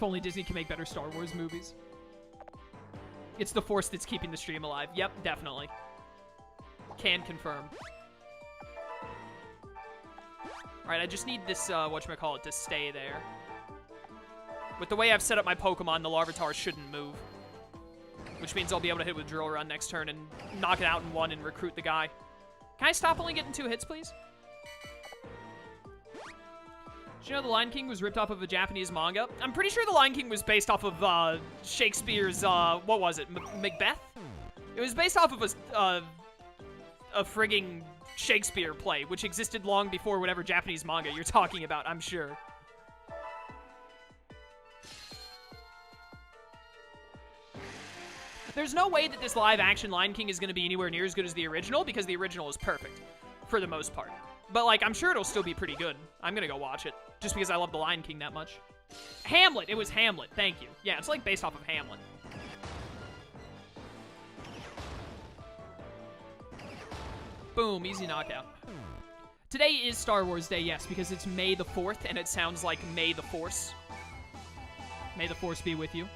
If only Disney can make better Star Wars movies. It's the Force that's keeping the stream alive. Yep, definitely. Can confirm. Alright, I just need this, whatchamacallit, to stay there. With the way I've set up my Pokemon, the Larvitar shouldn't move. Which means I'll be able to hit with Drill Run next turn and knock it out in one and recruit the guy. Can I stop only getting 2 hits, please? Did you know The Lion King was ripped off of a Japanese manga? I'm pretty sure The Lion King was based off of, Shakespeare's, what was it? Macbeth? It was based off of a frigging Shakespeare play, which existed long before whatever Japanese manga you're talking about, I'm sure. There's no way that this live-action Lion King is going to be anywhere near as good as the original, because the original is perfect, for the most part. But, like, I'm sure it'll still be pretty good. I'm going to go watch it, just because I love the Lion King that much. Hamlet! It was Hamlet, thank you. Yeah, it's, like, based off of Hamlet. Boom, easy knockout. Today is Star Wars Day, yes, because it's May the 4th, and it sounds like May the Force. May the Force be with you.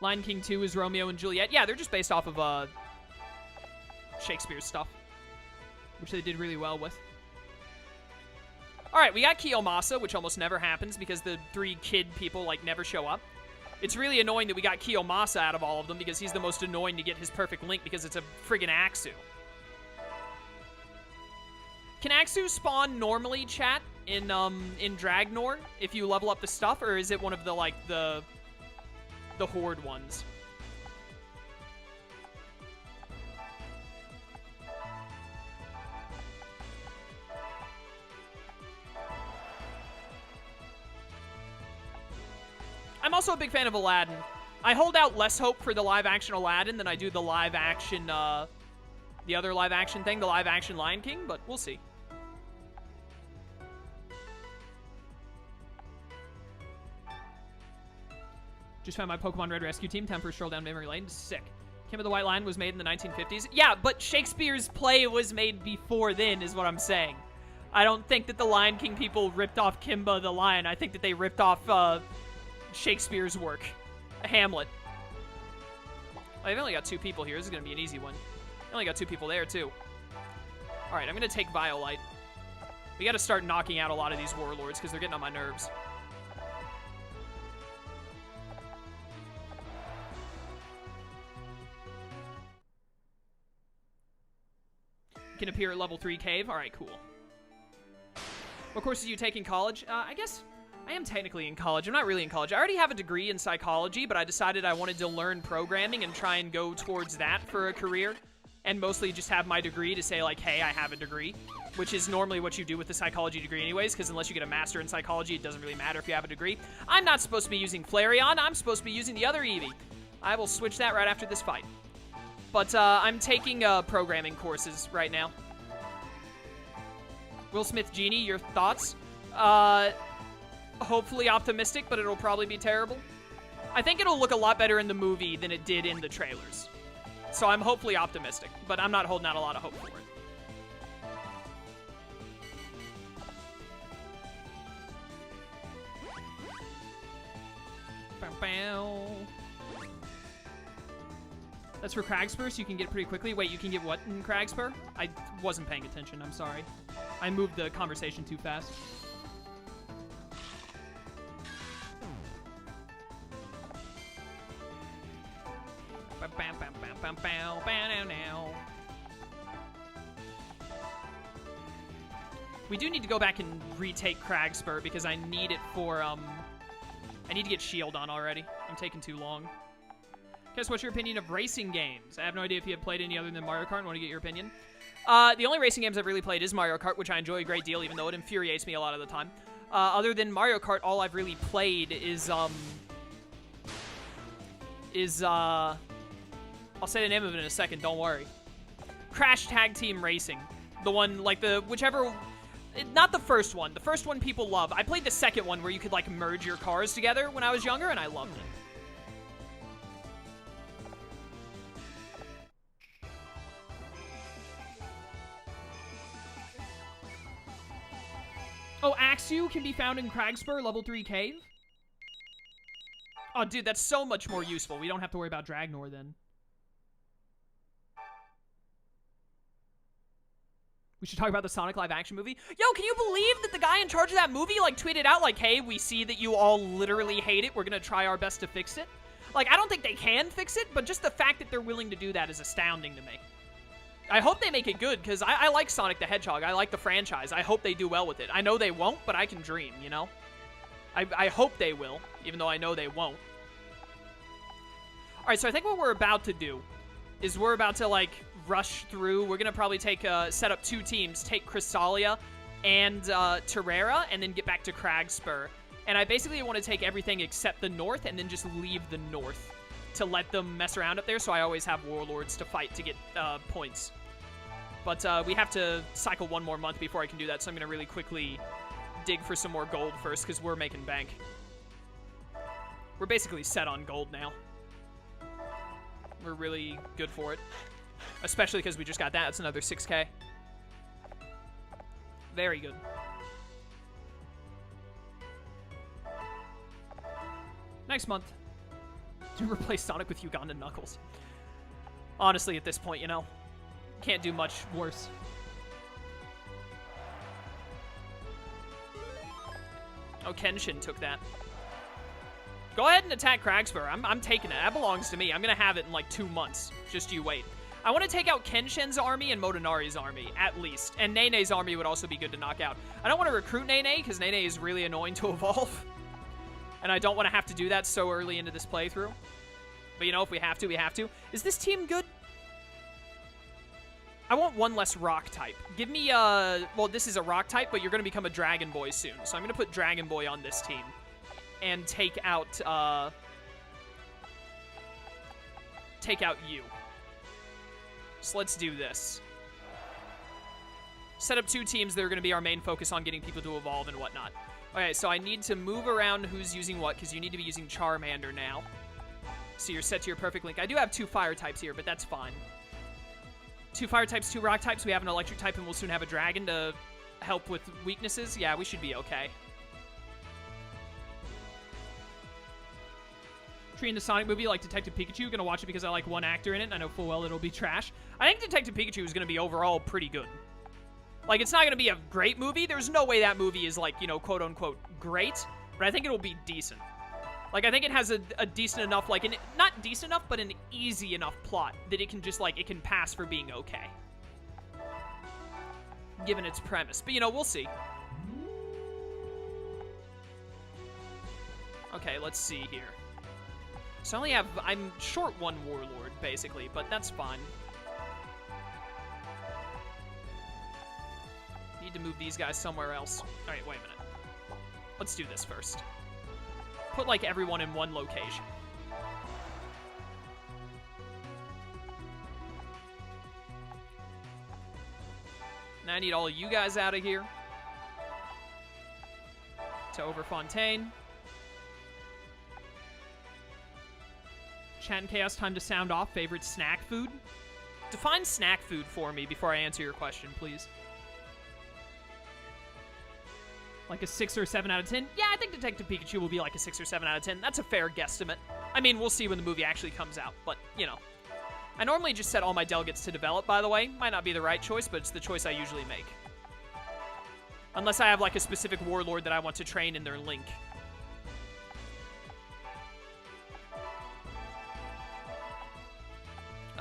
Lion King 2 is Romeo and Juliet. Yeah, they're just based off of, Shakespeare's stuff, which they did really well with. Alright, we got Kiyomasa, which almost never happens because the 3 kid people, like, never show up. It's really annoying that we got Kiyomasa out of all of them because he's the most annoying to get his perfect link because it's a friggin' Axu. Can Axu spawn normally, chat, in Dragnor if you level up the stuff, or is it one of the, like, the Horde ones? I'm also a big fan of Aladdin. I hold out less hope for the live-action Aladdin than I do the live-action, the other live-action thing, the live-action Lion King, but we'll see. Just found my Pokemon Red Rescue Team. Time for a stroll down memory lane. Sick. Kimba the White Lion was made in the 1950s. Yeah, but Shakespeare's play was made before then, is what I'm saying. I don't think that the Lion King people ripped off Kimba the Lion. I think that they ripped off, Shakespeare's work. Hamlet. I've only got 2 people here. This is going to be an easy one. I only got 2 people there, too. Alright, I'm going to take Violite. We got to start knocking out a lot of these Warlords, because they're getting on my nerves. Can appear at level 3 cave. Alright, cool. What courses are you taking in college? I guess I am technically in college. I'm not really in college. I already have a degree in psychology, but I decided I wanted to learn programming and try and go towards that for a career. And mostly just have my degree to say, like, hey, I have a degree. Which is normally what you do with a psychology degree anyways, because unless you get a master in psychology, it doesn't really matter if you have a degree. I'm not supposed to be using Flareon. I'm supposed to be using the other Eevee. I will switch that right after this fight. But I'm taking programming courses right now. Will Smith Genie, your thoughts? Hopefully optimistic, but it'll probably be terrible. I think it'll look a lot better in the movie than it did in the trailers. So I'm hopefully optimistic, but I'm not holding out a lot of hope for it. Bow, bow. That's for Cragspur, so you can get it pretty quickly. Wait, you can get what in Cragspur? I wasn't paying attention, I'm sorry. I moved the conversation too fast. We do need to go back and retake Cragspur because I need it for, I need to get Shield on already. I'm taking too long. Guess what's your opinion of racing games? I have no idea if you have played any other than Mario Kart and want to get your opinion. The only racing games I've really played is Mario Kart, which I enjoy a great deal, even though it infuriates me a lot of the time. Other than Mario Kart, all I've really played is, I'll say the name of it in a second, don't worry. Crash Tag Team Racing. The one, like, whichever, not the first one. The first one people love. I played the second one where you could, like, merge your cars together when I was younger, and I loved it. Oh, Axew can be found in Cragspur, level 3 cave? Oh, dude, that's so much more useful. We don't have to worry about Dragnor then. We should talk about the Sonic live-action movie. Yo, can you believe that the guy in charge of that movie, like, tweeted out, like, hey, we see that you all literally hate it. We're gonna try our best to fix it. Like, I don't think they can fix it, but just the fact that they're willing to do that is astounding to me. I hope they make it good, because I like Sonic the Hedgehog. I like the franchise. I hope they do well with it. I know they won't, but I can dream, you know? I hope they will, even though I know they won't. Alright, so I think what we're about to do is we're about to, like, rush through. We're going to probably set up 2 teams, take Cresselia and Terrera, and then get back to Cragspur. And I basically want to take everything except the north, and then just leave the north to let them mess around up there, so I always have Warlords to fight to get points. But we have to cycle 1 more month before I can do that, so I'm going to really quickly dig for some more gold first, because we're making bank. We're basically set on gold now. We're really good for it. Especially because we just got that. It's another 6K. Very good. Next month. To replace Sonic with Ugandan Knuckles. Honestly, at this point, you know. Can't do much worse. Oh, Kenshin took that. Go ahead and attack Cragspur. I'm taking it. That belongs to me. I'm going to have it in like 2 months. Just you wait. I want to take out Kenshin's army and Motonari's army, at least. And Nene's army would also be good to knock out. I don't want to recruit Nene, because Nene is really annoying to evolve. And I don't want to have to do that so early into this playthrough. But you know, if we have to, we have to. Is this team good? I want 1 less rock type. Give me, well, this is a rock type, but you're going to become a Dragon Boy soon. So I'm going to put Dragon Boy on this team. And take out you. So let's do this. Set up 2 teams that are going to be our main focus on getting people to evolve and whatnot. Okay, so I need to move around who's using what, because you need to be using Charmander now. So you're set to your perfect link. I do have 2 fire types here, but that's fine. 2 fire types, 2 rock types. We have an electric type, and we'll soon have a dragon to help with weaknesses. Yeah, we should be okay. Treating the Sonic movie like Detective Pikachu. Gonna watch it because I like 1 actor in it, and I know full well it'll be trash. I think Detective Pikachu is gonna be overall pretty good. Like, it's not gonna be a great movie. There's no way that movie is, like, you know, quote-unquote great, but I think it'll be decent. Like, I think it has a decent enough, like, not decent enough, but an easy enough plot that it can just, like, it can pass for being okay. Given its premise. But, you know, we'll see. Okay, let's see here. So I'm short 1 Warlord, basically, but that's fine. Need to move these guys somewhere else. Alright, wait a minute. Let's do this first. Put, like, everyone in 1 location. Now I need all of you guys out of here. To Overfontaine. Chat and Chaos, time to sound off. Favorite snack food? Define snack food for me before I answer your question, please. Like a 6 or 7 out of 10? Yeah, I think Detective Pikachu will be like a 6 or 7 out of 10. That's a fair guesstimate. I mean, we'll see when the movie actually comes out, but, you know. I normally just set all my delegates to develop, by the way. Might not be the right choice, but it's the choice I usually make. Unless I have, like, a specific Warlord that I want to train in their link.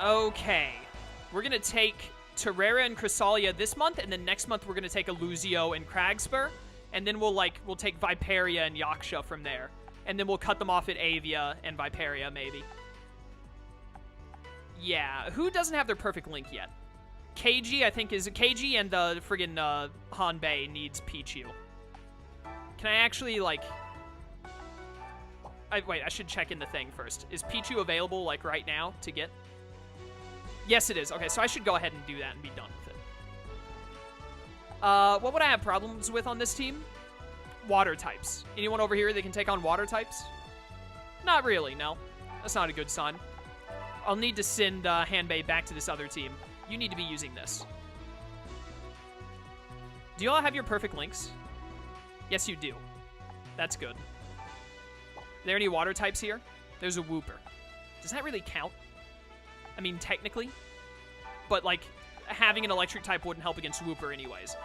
Okay. We're going to take Terrera and Cresselia this month, and then next month we're going to take Illusio and Cragspur, and then we'll take Viperia and Yaksha from there. And then we'll cut them off at Avia and Viperia, maybe. Yeah, who doesn't have their perfect link yet? KG, I think, is... KG and the friggin' Hanbei needs Pichu. Can I actually, like... wait, I should check in the thing first. Is Pichu available, like, right now to get? Yes, it is. Okay, so I should go ahead and do that and be done with it. What would I have problems with on this team? Water types. Anyone over here that can take on water types? Not really, no. That's not a good sign. I'll need to send Hanbei back to this other team. You need to be using this. Do you all have your perfect links? Yes, you do. That's good. Are there any water types here? There's a Wooper. Does that really count? I mean, technically. But, like, having an electric type wouldn't help against Wooper anyways.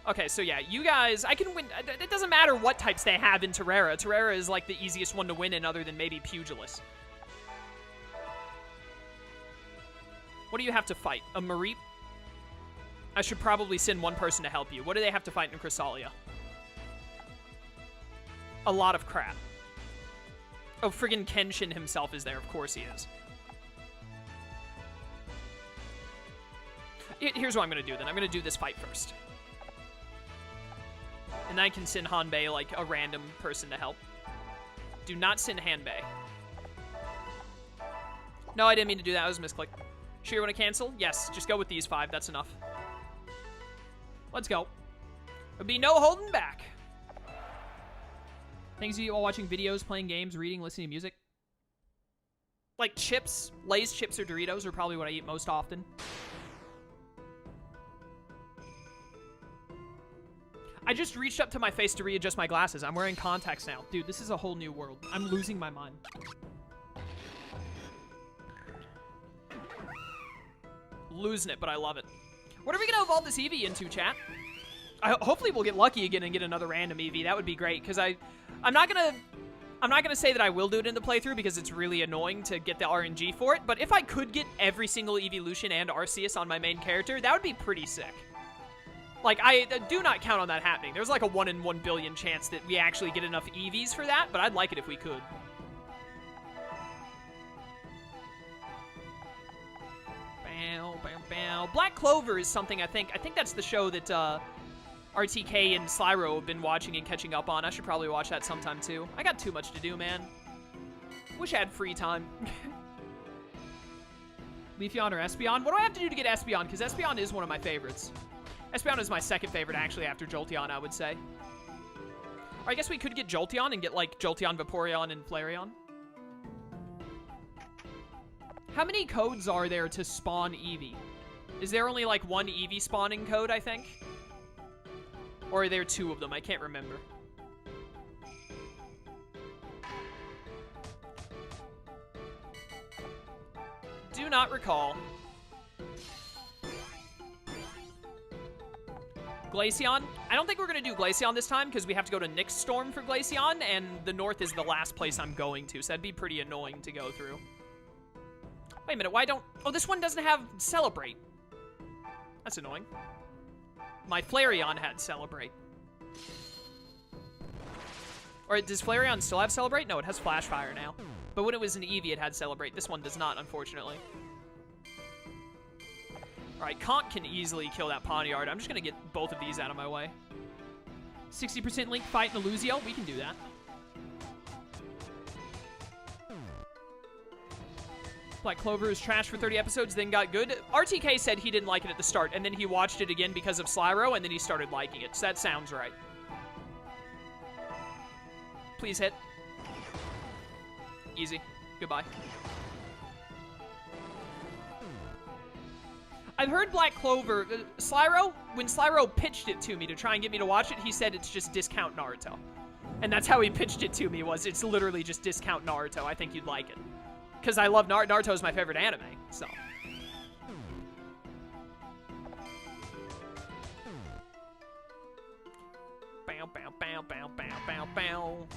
Okay, so yeah, you guys, I can win. It doesn't matter what types they have in Terrera. Terrera is, like, the easiest one to win in other than maybe Pugilist. What do you have to fight? A Mareep? I should probably send one person to help you. What do they have to fight in Cresselia? A lot of crap. Oh, friggin' Kenshin himself is there. Of course he is. Here's what I'm going to do, then. I'm going to do this fight first. And then I can send Hanbei, like, a random person to help. Do not send Hanbei. No, I didn't mean to do that. I was a misclick. Sure you want to cancel? Yes, just go with these 5. That's enough. Let's go. There'll be no holding back. Thanks to you all watching videos, playing games, reading, listening to music. Like chips, Lay's chips or Doritos are probably what I eat most often. I just reached up to my face to readjust my glasses. I'm wearing contacts now. Dude, this is a whole new world. I'm losing my mind. Losing it, but I love it. What are we going to evolve this Eevee into, chat? Hopefully we'll get lucky again and get another random Eevee. That would be great, because I'm not gonna say that I will do it in the playthrough because it's really annoying to get the RNG for it, but if I could get every single Eeveelution and Arceus on my main character, that would be pretty sick. Like, I do not count on that happening. There's like a 1 in 1 billion chance that we actually get enough Eevees for that, but I'd like it if we could. Bow, bow, bow. Black Clover is something I think that's the show that RTK and Slyro have been watching and catching up on. I should probably watch that sometime too. I got too much to do, man. Wish I had free time. Leafeon or Espeon? What do I have to do to get Espeon? Because Espeon is one of my favorites. Espeon is my second favorite, actually, after Jolteon, I would say. Or I guess we could get Jolteon and get, like, Jolteon, Vaporeon, and Flareon. How many codes are there to spawn Eevee? Is there only, like, one Eevee spawning code, I think? Or are there 2 of them? I can't remember. Do not recall. Glaceon? I don't think we're going to do Glaceon this time because we have to go to Nyx Storm for Glaceon, and the north is the last place I'm going to, so that'd be pretty annoying to go through. Wait a minute, why don't... Oh, this one doesn't have Celebrate. That's annoying. My Flareon had Celebrate. Or does Flareon still have Celebrate? No, it has Flash Fire now. But when it was an Eevee, it had Celebrate. This one does not, unfortunately. Alright, Conk can easily kill that Pawniard. I'm just going to get both of these out of my way. 60% Link fight in Illusio? We can do that. Black Clover is trash for 30 episodes, then got good. RTK said he didn't like it at the start, and then he watched it again because of Slyro, and then he started liking it. So that sounds right. Please hit. Easy. Goodbye. I've heard Black Clover... Slyro, when Slyro pitched it to me to try and get me to watch it, he said it's just discount Naruto. And that's how he pitched it to me, was it's literally just discount Naruto. I think you'd like it. Because I love Naruto. Naruto's my favorite anime, so... Bow, bow, bow, bow, bow, bow, bow.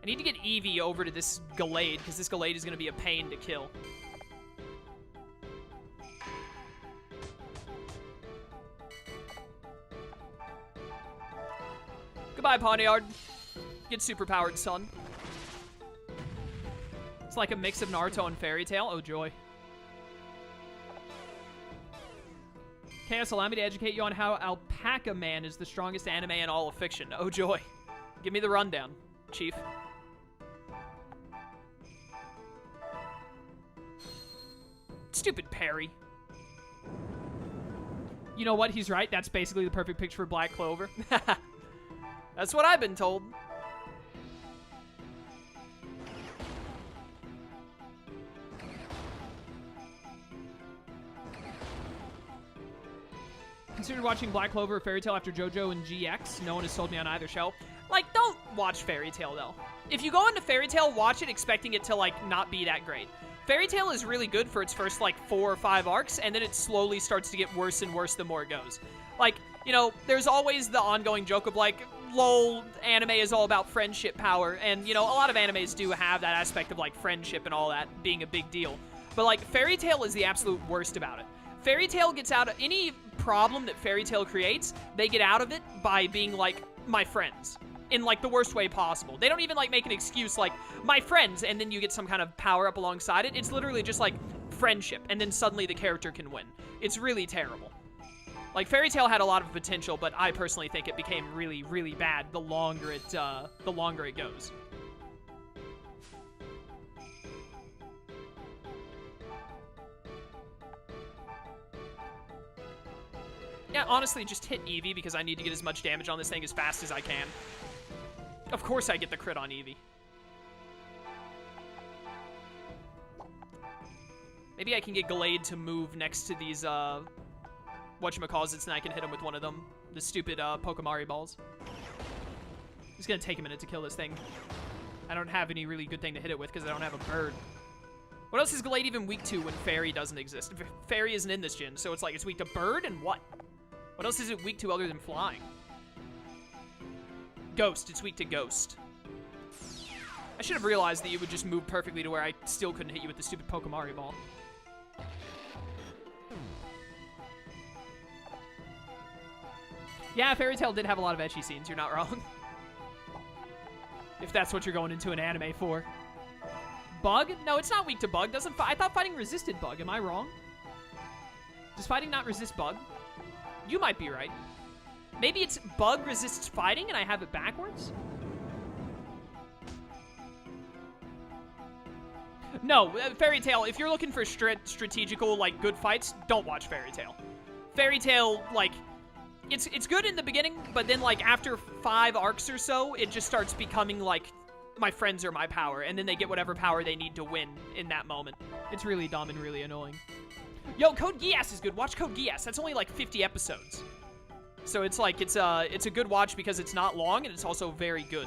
I need to get Eevee over to this Gallade, because this Gallade is going to be a pain to kill. Goodbye, Pawniard. Get superpowered, son. It's like a mix of Naruto and Fairy Tail. Oh, joy. Chaos, allow me to educate you on how Alpaca Man is the strongest anime in all of fiction. Oh, joy. Give me the rundown, Chief. Stupid Perry. You know what? He's right. That's basically the perfect picture for Black Clover. That's what I've been told. considered watching Black Clover or Fairy Tail after JoJo and GX. No one has told me on either show. Like, don't watch Fairy Tail, though. If you go into Fairy Tail, watch it expecting it to, like, not be that great. Fairy Tail is really good for its first, like, 4 or 5 arcs, and then it slowly starts to get worse and worse the more it goes. Like, you know, there's always the ongoing joke of, like, lol, anime is all about friendship power, and, you know, a lot of animes do have that aspect of, like, friendship and all that being a big deal. But, like, Fairy Tail is the absolute worst about it. Fairy Tail gets out of any problem that Fairy Tail creates, they get out of it by being, like, my friends. In, like, the worst way possible. They don't even, like, make an excuse like, my friends, and then you get some kind of power-up alongside it. It's literally just, like, friendship, and then suddenly the character can win. It's really terrible. Like, Fairy Tail had a lot of potential, but I personally think it became really, really bad the longer it goes. Yeah, honestly, just hit Eevee because I need to get as much damage on this thing as fast as I can. Of course I get the crit on Eevee. Maybe I can get Gallade to move next to these, whatchamacallits, and I can hit him with one of them. The stupid, Pokemari balls. It's gonna take a minute to kill this thing. I don't have any really good thing to hit it with because I don't have a bird. What else is Gallade even weak to when Fairy doesn't exist? Fairy isn't in this gen, so it's like it's weak to bird and what? What else is it weak to other than flying? Ghost. It's weak to ghost. I should have realized that you would just move perfectly to where I still couldn't hit you with the stupid Pokemari ball. Yeah, Fairy Tail did have a lot of ecchi scenes. You're not wrong. If that's what you're going into an anime for. Bug? No, it's not weak to bug. I thought fighting resisted bug. Am I wrong? Does fighting not resist bug? You might be right. Maybe it's bug resists fighting and I have it backwards? No, Fairy Tail, if you're looking for strategical, like, good fights, don't watch Fairy Tail. Fairy Tail, like, it's good in the beginning, but then, like, after 5 arcs or so, it just starts becoming, like, my friends are my power, and then they get whatever power they need to win in that moment. It's really dumb and really annoying. Yo, Code Geass is good. Watch Code Geass. That's only, like, 50 episodes. So it's, like, it's a good watch because it's not long, and it's also very good.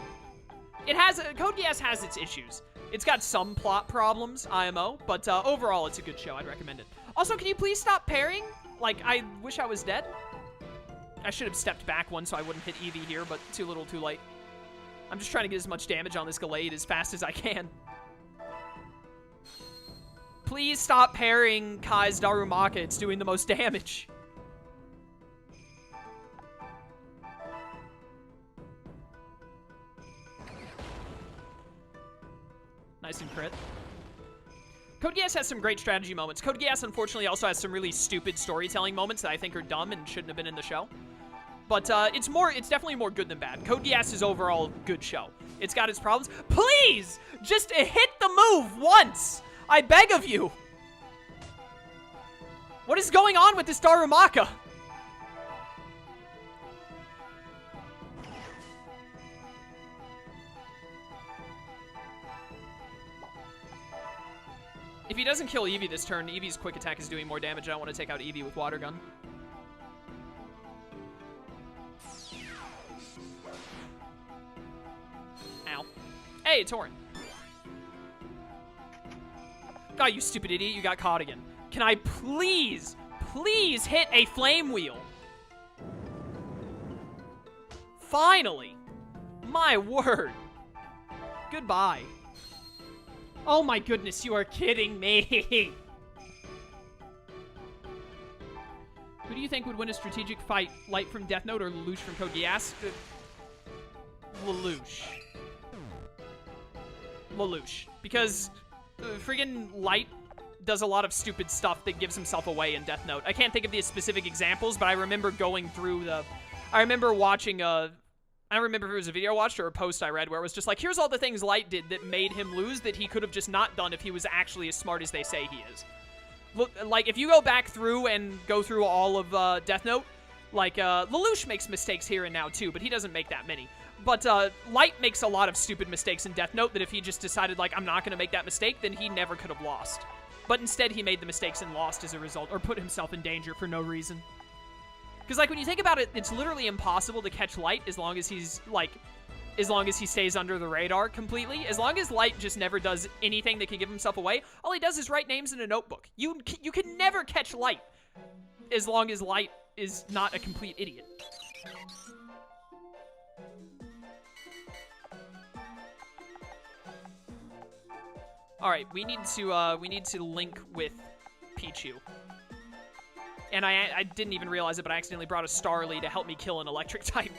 Code Geass has its issues. It's got some plot problems, IMO, but overall, it's a good show. I'd recommend it. Also, can you please stop parrying? Like, I wish I was dead. I should have stepped back one so I wouldn't hit Eevee here, but too little, too late. I'm just trying to get as much damage on this Gallade as fast as I can. Please stop parrying Kai's Darumaka. It's doing the most damage. Nice and crit. Code Geass has some great strategy moments. Code Geass, unfortunately, also has some really stupid storytelling moments that I think are dumb and shouldn't have been in the show. But it's definitely more good than bad. Code Geass is overall a good show. It's got its problems. Please! Just hit the move once! I beg of you! What is going on with this Darumaka? If he doesn't kill Eevee this turn, Eevee's quick attack is doing more damage. I don't want to take out Eevee with Water Gun. Ow. Hey, Torrent. God, you stupid idiot. You got caught again. Can I please hit a Flame Wheel? Finally. My word. Goodbye. Oh my goodness, you are kidding me. Who do you think would win a strategic fight? Light from Death Note or Lelouch from Code Geass? Lelouch. Lelouch. Because friggin' Light does a lot of stupid stuff that gives himself away in Death Note. I can't think of the specific examples, but I remember going through I remember watching I don't remember if it was a video I watched or a post I read where it was just like, here's all the things Light did that made him lose that he could have just not done if he was actually as smart as they say he is. Look, like, if you go back through and go through all of Death Note, like, Lelouch makes mistakes here and now too, but he doesn't make that many. But Light makes a lot of stupid mistakes in Death Note that if he just decided, like, I'm not going to make that mistake, then he never could have lost. But instead, he made the mistakes and lost as a result, or put himself in danger for no reason. Because, like, when you think about it, it's literally impossible to catch Light as long as he's, like, as long as he stays under the radar completely. As long as Light just never does anything that can give himself away, all he does is write names in a notebook. You can never catch Light as long as Light is not a complete idiot. All right, we need to link with Pichu. And I didn't even realize it, but I accidentally brought a Starly to help me kill an electric type.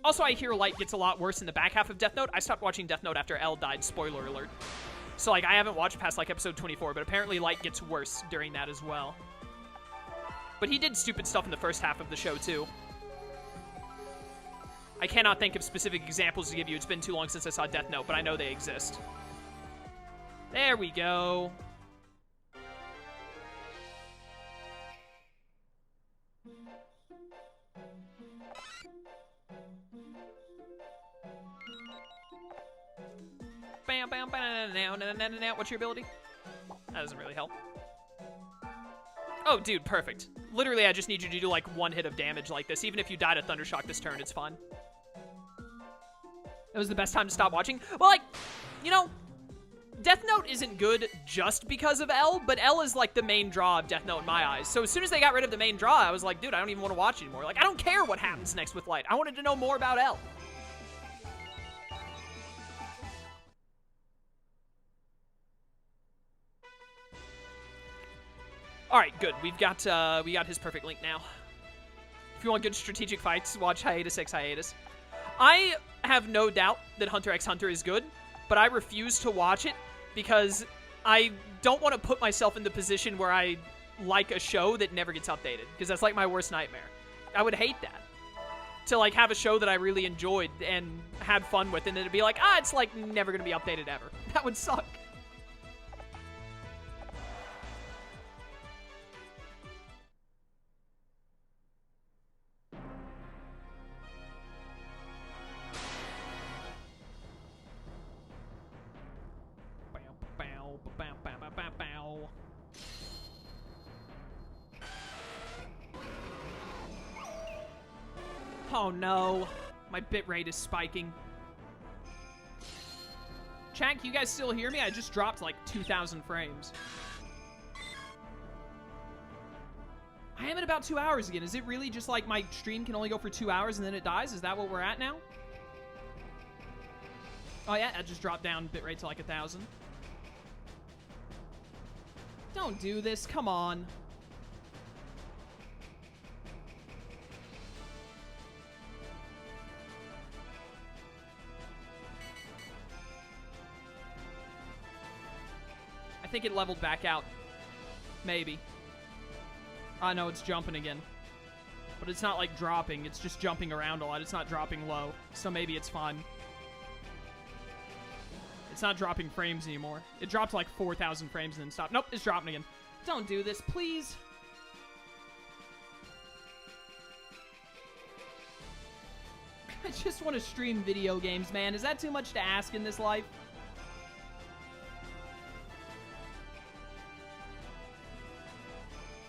Also, I hear Light gets a lot worse in the back half of Death Note. I stopped watching Death Note after L died, spoiler alert. So, like, I haven't watched past, like, episode 24, but apparently Light gets worse during that as well. But he did stupid stuff in the first half of the show, too. I cannot think of specific examples to give you. It's been too long since I saw Death Note, but I know they exist. There we go. Bam, bam, bam, now. What's your ability? That doesn't really help. Oh, dude, perfect. Literally, I just need you to do, like, one hit of damage like this. Even if you die to Thundershock this turn, it's fine. It was the best time to stop watching. Well, like, you know, Death Note isn't good just because of L, but L is, like, the main draw of Death Note in my eyes. So as soon as they got rid of the main draw, I was like, dude, I don't even want to watch it anymore. Like, I don't care what happens next with Light. I wanted to know more about L. All right, good. We got his perfect link now. If you want good strategic fights, watch Hiatus X Hiatus. I have no doubt that Hunter x Hunter is good, but I refuse to watch it because I don't want to put myself in the position where I like a show that never gets updated, because that's like my worst nightmare. I would hate that. To like have a show that I really enjoyed and had fun with, and then it'd be like, it's like never gonna be updated ever. That would suck. Oh no, my bitrate is spiking. Chat, can you guys still hear me? I just dropped like 2,000 frames. I am at about 2 hours again. Is it really just like my stream can only go for 2 hours and then it dies? Is that what we're at now? Oh yeah, I just dropped down bitrate to like 1,000. Don't do this, come on. I think it leveled back out. Maybe. No, it's jumping again. But it's not like dropping, it's just jumping around a lot. It's not dropping low, so maybe it's fine. It's not dropping frames anymore. It dropped like 4,000 frames and then stopped. Nope, it's dropping again. Don't do this, please. I just want to stream video games, man. Is that too much to ask in this life?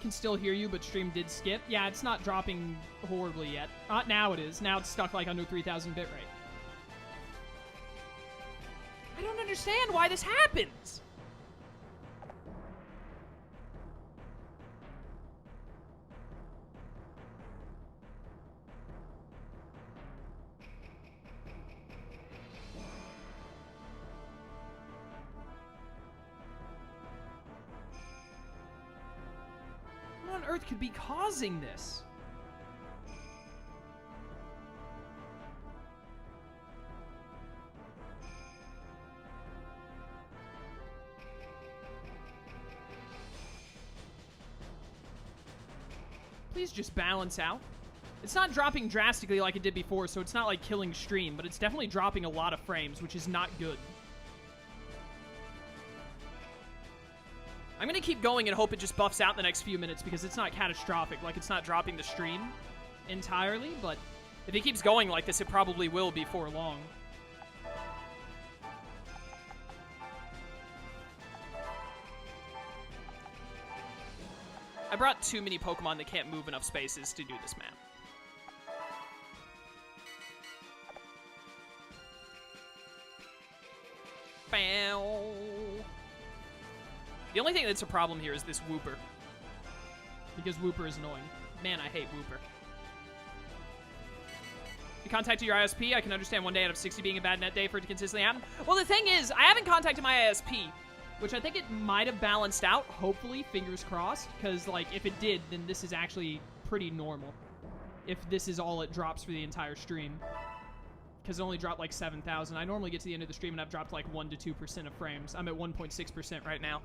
Can still hear you, but stream did skip. Yeah, it's not dropping horribly yet. Now it is. Now it's stuck like under 3,000 bitrate. I don't understand why this happens. What on earth could be causing this? Please just balance out. It's not dropping drastically like it did before, so it's not like killing stream, but it's definitely dropping a lot of frames, which is not good. I'm gonna keep going and hope it just buffs out in the next few minutes because it's not catastrophic. Like, it's not dropping the stream entirely, but if it keeps going like this, it probably will before long. I brought too many Pokemon that can't move enough spaces to do this map. Bow. The only thing that's a problem here is this Wooper. Because Wooper is annoying. Man, I hate Wooper. You contacted your ISP? I can understand one day out of 60 being a bad net day for it to consistently happen. Well, the thing is, I haven't contacted my ISP, which I think it might have balanced out, hopefully, fingers crossed, because, like, if it did, then this is actually pretty normal. If this is all it drops for the entire stream. Because it only dropped like 7,000. I normally get to the end of the stream and I've dropped like 1 to 2% of frames. I'm at 1.6% right now.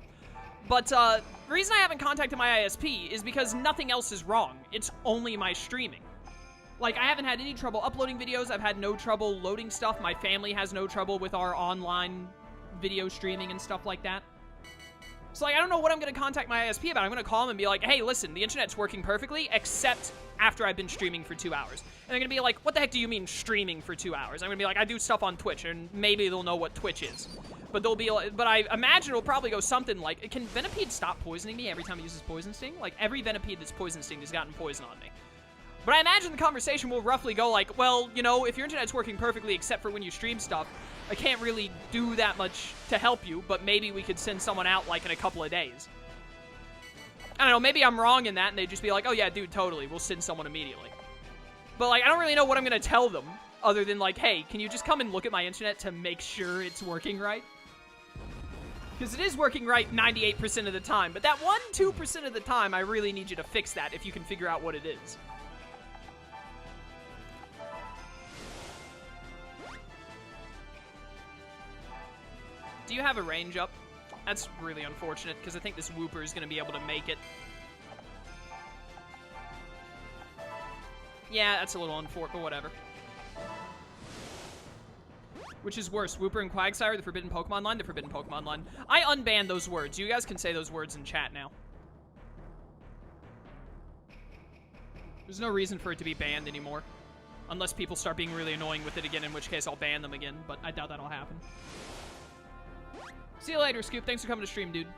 But the reason I haven't contacted my ISP is because nothing else is wrong. It's only my streaming. Like, I haven't had any trouble uploading videos. I've had no trouble loading stuff. My family has no trouble with our online video streaming and stuff like that. So, like, I don't know what I'm going to contact my ISP about. I'm going to call them and be like, hey, listen, the internet's working perfectly, except after I've been streaming for 2 hours. And they're going to be like, what the heck do you mean streaming for 2 hours? I'm going to be like, I do stuff on Twitch, and maybe they'll know what Twitch is. But they'll be like, but I imagine it'll probably go something like, can Venipede stop poisoning me every time it uses Poison Sting? Like, every Venipede that's Poison Sting has gotten poison on me. But I imagine the conversation will roughly go like, well, you know, if your internet's working perfectly except for when you stream stuff, I can't really do that much to help you, but maybe we could send someone out, like, in a couple of days. I don't know, maybe I'm wrong in that, and they'd just be like, oh yeah, dude, totally, we'll send someone immediately. But, like, I don't really know what I'm going to tell them, other than, like, hey, can you just come and look at my internet to make sure it's working right? Because it is working right 98% of the time, but that 1-2% of the time, I really need you to fix that if you can figure out what it is. Do you have a range up? That's really unfortunate, because I think this Wooper is going to be able to make it. Yeah, that's a little unfortunate, but whatever. Which is worse, Wooper and Quagsire, the Forbidden Pokemon line, the Forbidden Pokemon line? I unbanned those words. You guys can say those words in chat now. There's no reason for it to be banned anymore. Unless people start being really annoying with it again, in which case I'll ban them again, but I doubt that'll happen. See you later, Scoop. Thanks for coming to stream, dude.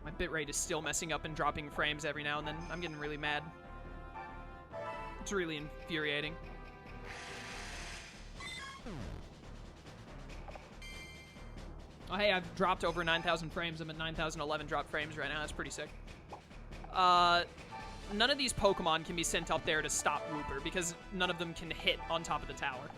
My bitrate is still messing up and dropping frames every now and then. I'm getting really mad. It's really infuriating. Oh, hey, I've dropped over 9,000 frames. I'm at 9,011 drop frames right now. That's pretty sick. None of these Pokemon can be sent up there to stop Wooper because none of them can hit on top of the tower.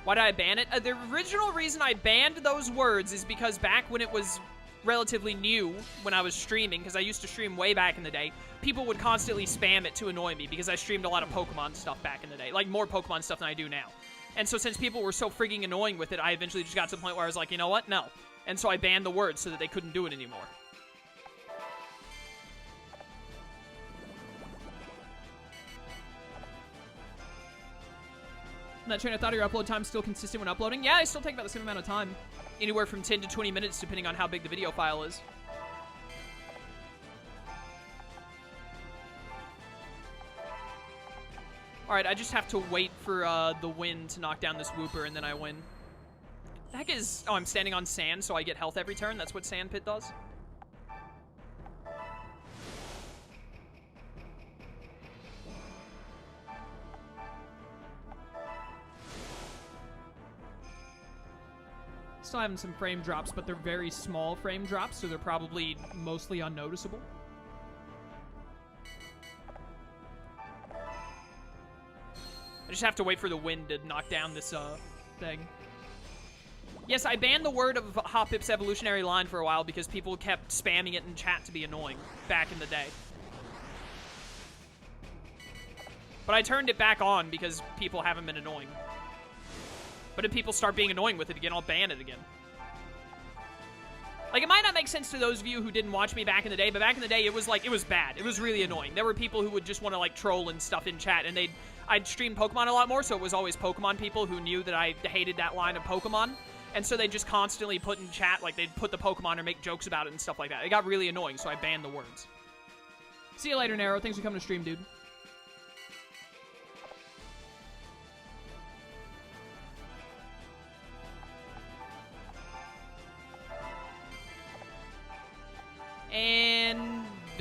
Why did I ban it? The original reason I banned those words is because back when it was relatively new, when I was streaming, because I used to stream way back in the day, people would constantly spam it to annoy me because I streamed a lot of Pokemon stuff back in the day. Like, more Pokemon stuff than I do now. And so since people were so frigging annoying with it, I eventually just got to the point where I was like, you know what? No. And so I banned the words so that they couldn't do it anymore. That train of thought, your upload time's still consistent when uploading? Yeah, I still take about the same amount of time. Anywhere from 10 to 20 minutes, depending on how big the video file is. Alright, I just have to wait for the wind to knock down this Wooper, and then I win. The heck is... Oh, I'm standing on sand, so I get health every turn? That's what Sand Pit does? Still having some frame drops, but they're very small frame drops, so they're probably mostly unnoticeable. I just have to wait for the wind to knock down this thing. Yes, I banned the word of Hoppip's evolutionary line for a while because people kept spamming it in chat to be annoying back in the day. But I turned it back on because people haven't been annoying. But if people start being annoying with it again, I'll ban it again. Like, it might not make sense to those of you who didn't watch me back in the day, but back in the day, it was like, it was bad. It was really annoying. There were people who would just want to, like, troll and stuff in chat, and I'd stream Pokemon a lot more, so it was always Pokemon people who knew that I hated that line of Pokemon, and so they'd just constantly put in chat, like, they'd put the Pokemon or make jokes about it and stuff like that. It got really annoying, so I banned the words. See you later, Nero. Thanks for coming to stream, dude.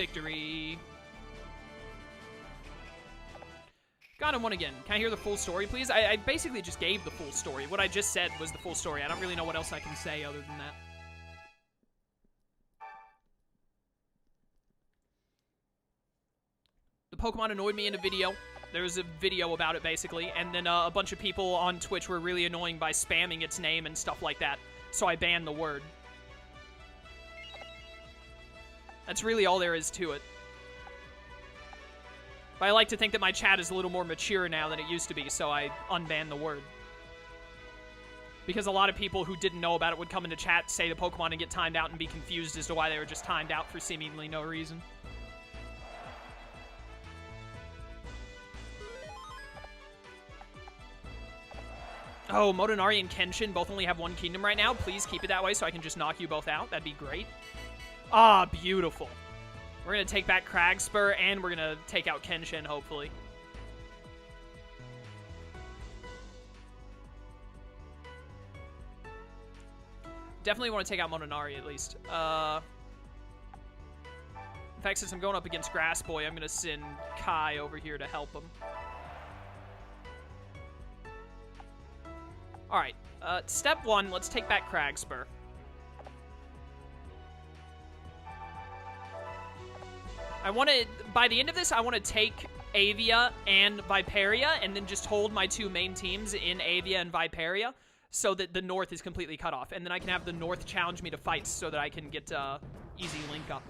victory. Got him one again. Can I hear the full story, please? I basically just gave the full story. What I just said was the full story. I don't really know what else I can say other than that. The Pokemon annoyed me in a video. There was a video about it, basically, and then a bunch of people on Twitch were really annoying by spamming its name and stuff like that, so I banned the word. That's really all there is to it. But I like to think that my chat is a little more mature now than it used to be, so I unbanned the word. Because a lot of people who didn't know about it would come into chat, say the Pokemon, and get timed out and be confused as to why they were just timed out for seemingly no reason. Oh, Motonari and Kenshin both only have one kingdom right now. Please keep it that way so I can just knock you both out. That'd be great. Ah, beautiful. We're going to take back Cragspur, and we're going to take out Kenshin, hopefully. Definitely want to take out Motonari, at least. In fact, since I'm going up against Grass Boy, I'm going to send Kai over here to help him. Alright, step one, let's take back Cragspur. I want to, by the end of this, I want to take Avia and Viperia, and then just hold my two main teams in Avia and Viperia, so that the North is completely cut off. And then I can have the North challenge me to fights, so that I can get, easy link up.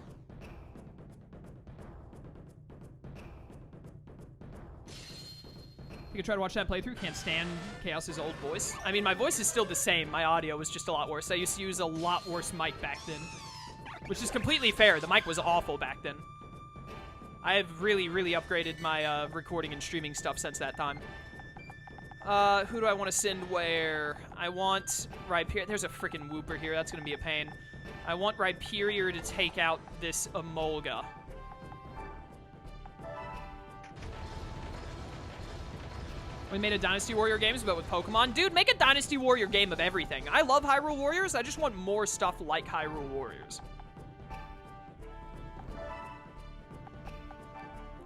You can try to watch that playthrough. Can't stand Chaos's old voice. I mean, my voice is still the same. My audio was just a lot worse. I used to use a lot worse mic back then. Which is completely fair. The mic was awful back then. I have really, really upgraded my recording and streaming stuff since that time. Who do I want to send where? I want Rhyperior. There's a freaking Wooper here. That's going to be a pain. I want Rhyperior to take out this Emolga. We made a Dynasty Warrior games, but with Pokemon. Dude, make a Dynasty Warrior game of everything. I love Hyrule Warriors. I just want more stuff like Hyrule Warriors.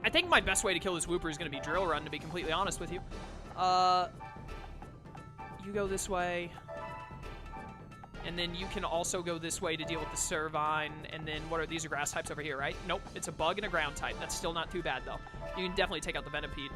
I think my best way to kill this Wooper is going to be Drill Run, to be completely honest with you. You go this way. And then you can also go this way to deal with the Servine. And then, what are these? Are grass types over here, right? Nope, it's a bug and a ground type. That's still not too bad, though. You can definitely take out the Venipede.